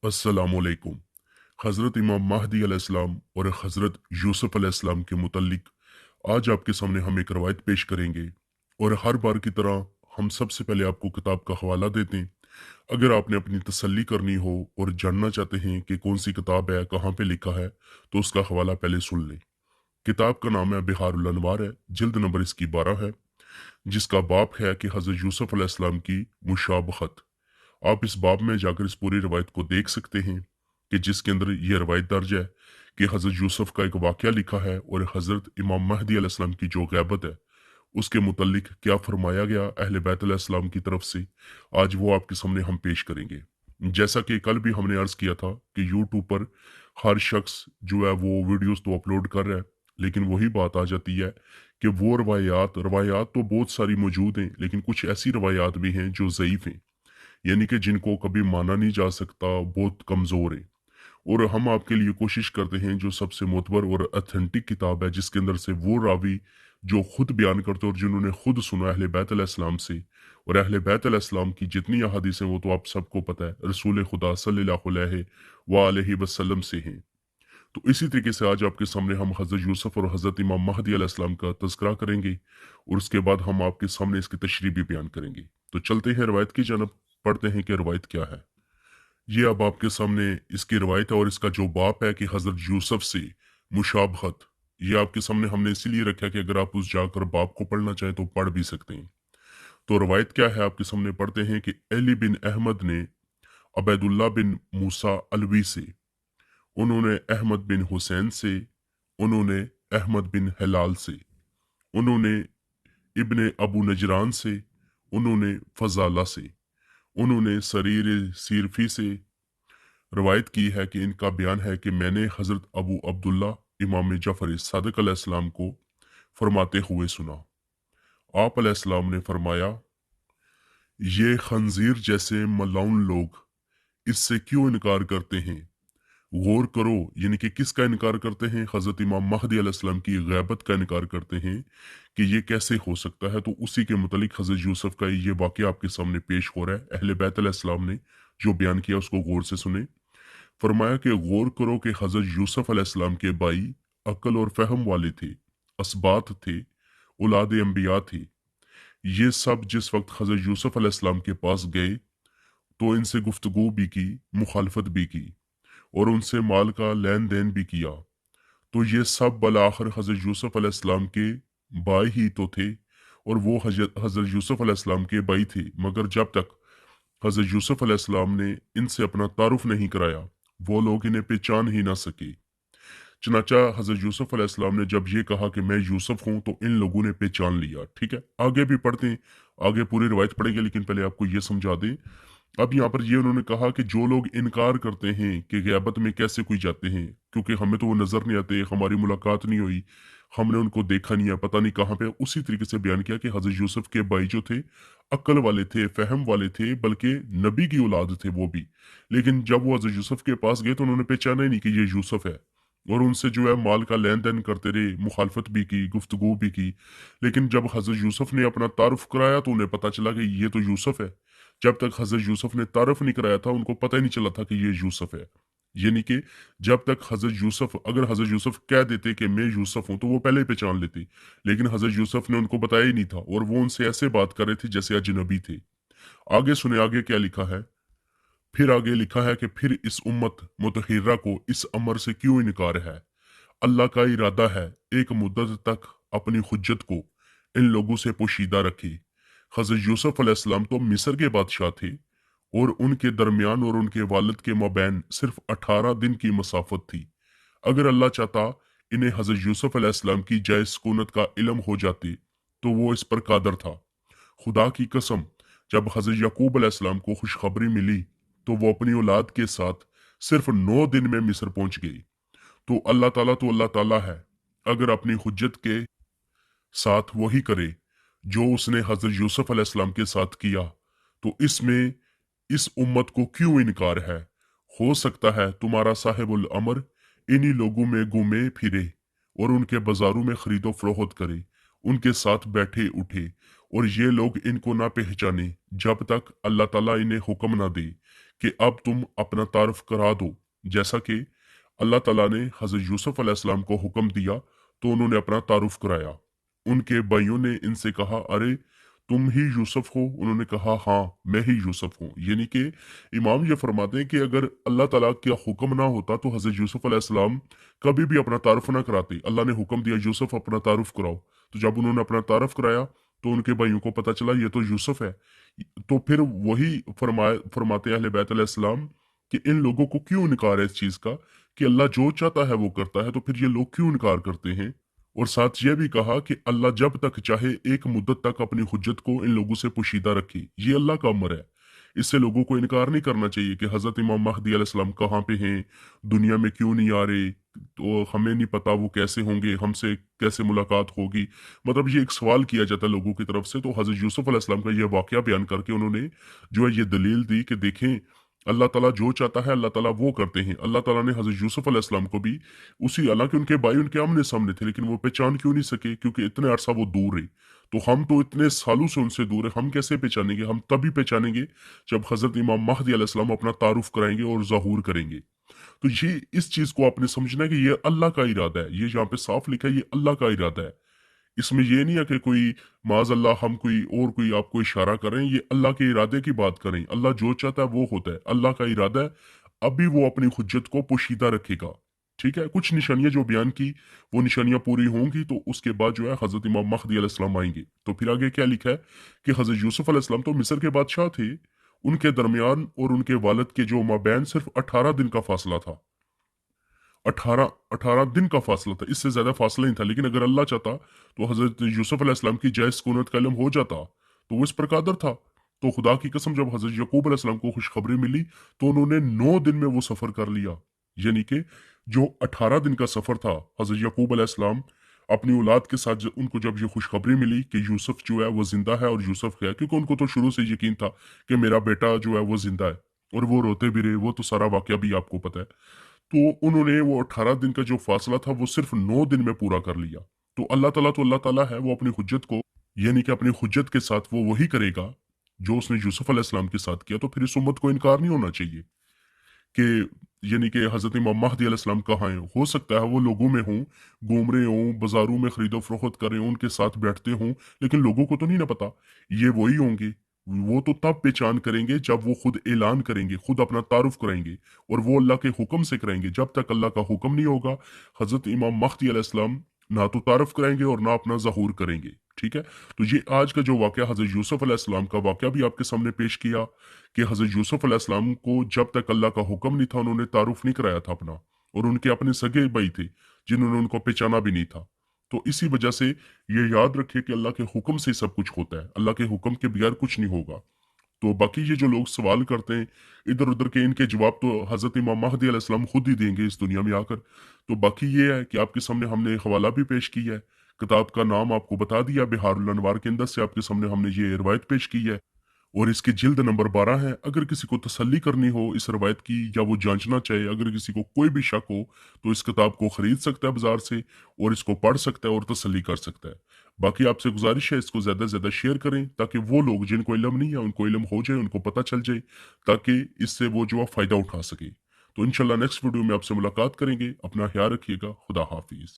अस्सलामुअलैकुम। हज़रत इमाम महदी अलैहिस्सलाम और हज़रत यूसुफ अलैहिस्सलाम के मुतल्लिक आज आपके सामने हम एक रवायत पेश करेंगे। और हर बार की तरह हम सबसे पहले आपको किताब का हवाला देते हैं। अगर आपने अपनी तसल्ली करनी हो और जानना चाहते हैं कि कौन सी किताब है, कहाँ पे लिखा है, तो उसका हवाला पहले सुन लें। किताब का नाम है बिहारुल अनवार है, जिल्द नंबर इसकी 12 है, जिसका बाब है कि हज़रत यूसुफ अलैहिस्सलाम की मुशाबहत। आप इस बाब में जाकर इस पूरी रवायत को देख सकते हैं कि जिसके अंदर ये रवायत दर्ज है कि हज़रत यूसुफ का एक वाक़या लिखा है और हज़रत इमाम महदी अलैहिस्सलाम की जो ग़ैबत है उसके मुतल्लिक क्या फरमाया गया अहले बैत अलैहिस्सलाम की तरफ से, आज वो आपके सामने हम पेश करेंगे। जैसा कि कल भी हमने अर्ज़ किया था कि यूट्यूब पर हर शख्स जो है वो वीडियोस तो अपलोड कर रहा है, लेकिन वही बात आ जाती है कि वो रवायात रवायात तो बहुत सारी मौजूद हैं, लेकिन कुछ ऐसी रवायात भी हैं जो ज़ईफ़ हैं, यानी कि जिनको कभी माना नहीं जा सकता, बहुत कमज़ोर है। और हम आपके लिए कोशिश करते हैं जो सबसे मोतबर और ऑथेंटिक किताब है, जिसके अंदर से वो रावी जो खुद बयान करते और जिन्होंने खुद सुना अहले बैत अलैहिस्सलाम से। और अहले बैत अलैहिस्सलाम की जितनी अहादीस हैं वो तो आप सबको पता है, रसूल खुदा सल्लल्लाहु अलैहि वसल्लम से हैं। तो इसी तरीके से आज आपके सामने हम हज़रत यूसुफ और हज़रत इमाम महदी अलैहिस्सलाम का तज़किरा करेंगे और उसके बाद हम आपके सामने इसकी तशरीह भी बयान करेंगे। तो चलते हैं रवायत की जानब, पढ़ते हैं कि रवायत क्या है। ये अब आपके सामने इसकी रवायत है और इसका जो बाप है कि हज़रत यूसुफ से मुशाबहत, ये आपके सामने हमने इसीलिए रखा है कि अगर आप उस जाकर बाप को पढ़ना चाहें तो पढ़ भी सकते हैं। तो रवायत क्या है आपके सामने पढ़ते हैं कि अली बिन अहमद ने अबैदुल्ला बिन मूसा अलवी से, उन्होंने अहमद बिन हुसैन से, उन्होंने अहमद बिन हिलाल से, उन्होंने इब्ने अबू नजरान से, उन्होंने फजाला से, उन्होंने सरीर सीरफी से रवायत की है कि इनका बयान है कि मैंने हज़रत अबू अब्दुल्ला इमाम जफ़र सादिक अलैहिस्सलाम को फरमाते हुए सुना। आप अलैहिस्सलाम ने फरमाया, ये खंजीर जैसे मलाउन लोग इससे क्यों इनकार करते हैं? गौर करो, यानी कि किसका इनकार करते हैं? हज़रत इमाम महदी अलैहिस्सलाम की ग़ैबत का इनकार करते हैं कि ये कैसे हो सकता है। तो उसी के मुतालिक हज़रत यूसुफ का ये वाक़या आपके सामने पेश हो रहा है। अहले बैत अलैहिस्सलाम ने जो बयान किया उसको गौर से सुने। फरमाया कि गौर करो कि हज़रत यूसुफ अलैहिस्सलाम के भाई अक्ल और फहम वाले थे, असबात थे, औलाद अंबिया थे। ये सब जिस वक्त हज़रत यूसुफ अलैहिस्सलाम के पास गए तो इनसे गुफ्तगू भी की, मुखालफत भी की और उनसे माल का लेन देन भी किया। तो ये सब बलाखिर हज़रत यूसुफ अलैहिस्सलाम के भाई ही तो थे और वो हज़रत यूसुफ अलैहिस्सलाम के भाई थे, मगर जब तक हज़रत यूसुफ अलैहिस्सलाम ने इनसे अपना तारुफ नहीं कराया वो लोग इन्हें पहचान ही ना सके। चनाचा हज़रत यूसुफ अलैहिस्सलाम ने जब ये कहा कि मैं यूसुफ हूँ तो इन लोगों ने पहचान लिया। ठीक है, आगे भी पढ़ते हैं, आगे पूरी रवायत पढ़ेंगे, लेकिन पहले आपको ये समझा दें। अब यहाँ पर ये उन्होंने कहा कि जो लोग इनकार करते हैं कि ग़ैबत में कैसे कोई जाते हैं, क्योंकि हमें तो वो नज़र नहीं आते, हमारी मुलाकात नहीं हुई, हमने उनको देखा नहीं है, पता नहीं कहाँ पे। उसी तरीके से बयान किया कि हज़रत यूसुफ के भाई जो थे अक्ल वाले थे, फहम वाले थे, बल्कि नबी की औलाद थे वो भी। लेकिन जब वो हज़रत यूसुफ के पास गए तो उन्होंने पहचाना ही नहीं कि ये यूसुफ है, और उनसे जो है माल का लेन देन करते रहे, मुखालफत भी की, गुफ्तगू भी की। लेकिन जब हज़रत यूसुफ ने अपना तारुफ कराया तो उन्हें पता चला कि ये तो यूसुफ है। जब तक हज़रत यूसुफ ने तारुफ नहीं कराया था उनको पता ही नहीं चला था कि ये यूसुफ है। यानी कि जब तक हज़रत यूसुफ, अगर हज़रत यूसुफ कह देते कि मैं यूसुफ हूँ तो वो पहले ही पहचान लेते, लेकिन हज़रत यूसुफ ने उनको बताया ही नहीं था और वो उनसे ऐसे बात कर रहे थे जैसे अजनबी थे। आगे सुने, आगे क्या लिखा है। फिर आगे लिखा है कि फिर इस उम्मत मुतहिरा को इस अमर से क्यों इनकार है? अल्लाह का इरादा है एक मुद्दत तक अपनी हुज्जत को इन लोगों से पोशीदा रखे। हज़रत यूसुफ अलैहिस्सलाम तो मिस्र के बादशाह थे और उनके दरमियान और उनके वालिद के मबैन सिर्फ 18 दिन की मसाफत थी। अगर अल्लाह चाहता इन्हें हज़रत यूसुफ अलैहिस्सलाम की जायज़ सुकूनत का इल्म हो जाते तो वो इस पर कादर था। खुदा की कसम, जब हज़रत यकूब अलैहिस्सलाम को खुशखबरी मिली तो वो अपनी औलाद के साथ सिर्फ 9 दिन में मिस्र पहुंच गई। तो अल्लाह ताला है, अगर अपनी हुज्जत के साथ वही करे जो उसने हज़रत यूसुफ अलैहिस्सलाम के साथ किया, तो इसमें इस उम्मत को क्यों इनकार है? हो सकता है तुम्हारा साहिबुल अमर इन्हीं लोगों में घूमे फिरे और उनके बाजारों में खरीदो फरोख्त करे, उनके साथ बैठे उठे, और ये लोग इनको ना पहचाने जब तक अल्लाह ताला इन्हें हुक्म ना दे कि अब तुम अपना तारुफ करा दो। जैसा कि अल्लाह ताला ने हज़रत यूसुफ अलैहिस्सलाम को हुक्म दिया, तो उन्होंने अपना तारुफ कराया। उनके भाइयों ने इनसे कहा, अरे तुम ही यूसुफ हो? उन्होंने कहा, हाँ मैं ही यूसुफ हूँ। यानी कि इमाम ये फरमाते हैं कि अगर अल्लाह ताला का हुक्म ना होता तो हज़रत यूसुफ अलैहिस्सलाम कभी भी अपना तारुफ ना कराते। अल्लाह ने हुक्म दिया यूसुफ अपना तारुफ कराओ, तो जब उन्होंने अपना तारुफ कराया तो उनके भाइयों को पता चला ये तो यूसुफ है। तो फिर वही फरमाते अहले बैत अलैहिस्सलाम कि इन लोगों को क्यों इनकार है इस चीज़ का कि अल्लाह जो चाहता है वो करता है, तो फिर ये लोग क्यों इनकार करते हैं। और साथ ये भी कहा कि अल्लाह जब तक चाहे एक मुद्दत तक अपनी हुज्जत को इन लोगों से पोशीदा रखे, ये अल्लाह का अमर है। इससे लोगों को इनकार नहीं करना चाहिए कि हज़रत इमाम महदी अलैहिस्सलाम कहाँ पे हैं, दुनिया में क्यों नहीं आ रहे, तो हमें नहीं पता वो कैसे होंगे, हमसे कैसे मुलाकात होगी। मतलब ये एक सवाल किया जाता है लोगों की तरफ से। तो हज़रत यूसुफ अलैहिस्सलाम का ये वाक़या बयान करके उन्होंने जो है ये दलील दी कि देखें, अल्लाह ताला जो चाहता है अल्लाह ताला वो करते हैं। अल्लाह ताला ने हज़रत यूसुफ अलैहिस्सलाम को भी उसी, हालांकि उनके भाई उनके आमने सामने थे लेकिन वो पहचान क्यों नहीं सके, क्योंकि इतने अरसा वो दूर रहे। तो हम तो इतने सालों से उनसे दूर है, हम कैसे पहचानेंगे? हम तभी पहचानेंगे जब हज़रत इमाम महदी अलैहिस्सलाम अपना तारुफ कराएंगे और ज़हूर करेंगे। तो ये इस चीज़ को आपने समझना है कि ये अल्लाह का इरादा है। ये यहाँ पे साफ लिखा है, ये अल्लाह का इरादा है। इसमें ये नहीं है कि कोई माज अल्लाह हम कोई आपको इशारा करें। ये अल्लाह के इरादे की बात करें। अल्लाह जो चाहता है वो होता है, अल्लाह का इरादा है। अभी वो अपनी हुज्जत को पोशीदा रखेगा। ठीक है, कुछ निशानियां जो बयान की वो निशानियां पूरी होंगी तो उसके बाद जो है हजरत इमाम महदी अलैहिस्सलाम आएंगे। तो फिर आगे क्या लिखा है कि हजरत यूसुफ अलैहिस्सलाम तो मिस्र के बादशाह थे, उनके दरमियान और उनके वालिद के जो माबैन सिर्फ 18 दिन का फासला था। 18 18 दिन का फासला था, इससे ज्यादा फासला नहीं था। लेकिन अगर अल्लाह चाहता तो हजरत यूसुफ अलैहिस्सलाम की जायज सुकूनत का इल्म हो जाता, तो वो इस पर कादर था। तो खुदा की कसम जब हजरत यकूब अलैहिस्सलाम को खुशखबरी मिली तो उन्होंने 9 दिन में वो सफर कर लिया। यानी कि जो 18 दिन का सफर था, हजरत यकूब अलैहिस्सलाम अपनी औलाद के साथ उनको जब ये खुशखबरी मिली कि यूसुफ जो है वो जिंदा है और यूसुफ है, क्योंकि उनको तो शुरू से यकीन था कि मेरा बेटा जो है वो जिंदा है, और वो रोते भी रहे, वो तो सारा वाकया भी आपको पता है। तो उन्होंने वो 18 दिन का जो फासला था वो सिर्फ 9 दिन में पूरा कर लिया। तो अल्लाह ताला है, वो अपनी हुज्जत को, यानी कि अपनी हुज्जत के साथ वो वही करेगा जो उसने यूसुफ अलैहिस्सलाम के साथ किया। तो फिर इस उम्मत को इनकार नहीं होना चाहिए कि यानी कि हज़रत इमाम महदी अलैहिस्सलाम कहाँ हैं। हो सकता है वो लोगों में हों, घूम रहे हों, बाज़ारों में खरीदो फरोख्त कर रहे हों, उनके साथ बैठते हों, लेकिन लोगों को तो नहीं ना पता। ये वही होंगे, वो तो तब पहचान करेंगे जब वो खुद ऐलान करेंगे, खुद अपना तारुफ कराएंगे, और वो अल्लाह के हुक्म से कराएंगे। जब तक अल्लाह का हुक्म नहीं होगा, हज़रत इमाम महदी अलैहिस्सलाम ना तो तारुफ कराएंगे और ना अपना ज़हूर करेंगे। ठीक है, तो ये आज का जो वाक़या हज़रत यूसुफ अलैहिस्सलाम का वाक़या भी आपके सामने पेश किया कि हज़रत यूसुफ अलैहिस्सलाम को जब तक अल्लाह का हुक्म नहीं था उन्होंने तारुफ नहीं कराया था अपना, और उनके अपने सगे भाई थे जिन्होंने उनको पहचाना भी नहीं था। तो इसी वजह से ये याद रखिए कि अल्लाह के हुक्म से सब कुछ होता है, अल्लाह के हुक्म के बगैर कुछ नहीं होगा। तो बाकी ये जो लोग सवाल करते हैं इधर उधर के, इनके जवाब तो हज़रत इमाम महदी अलैहिस्सलाम खुद ही देंगे इस दुनिया में आकर। तो बाकी ये है कि आपके सामने हमने हवाला भी पेश किया है, किताब का नाम आपको बता दिया, बिहारुल अनवार के अंदर से आपके सामने हमने ये रिवायत पेश की है, और इसकी जिल्द नंबर 12 है। अगर किसी को तसल्ली करनी हो इस रवायत की, या वो जांचना चाहे, अगर किसी को कोई भी शक हो, तो इस किताब को खरीद सकता है बाजार से, और इसको पढ़ सकता है और तसल्ली कर सकता है। बाकी आपसे गुजारिश है इसको ज़्यादा से ज़्यादा शेयर करें, ताकि वो लोग जिनको इल्म नहीं है उनको इल्म हो जाए, उनको पता चल जाए, ताकि इससे वो जो है फ़ायदा उठा सके। तो इंशाल्लाह नेक्स्ट वीडियो में आपसे मुलाकात करेंगे। अपना ख्याल रखिएगा। खुदा हाफिज़।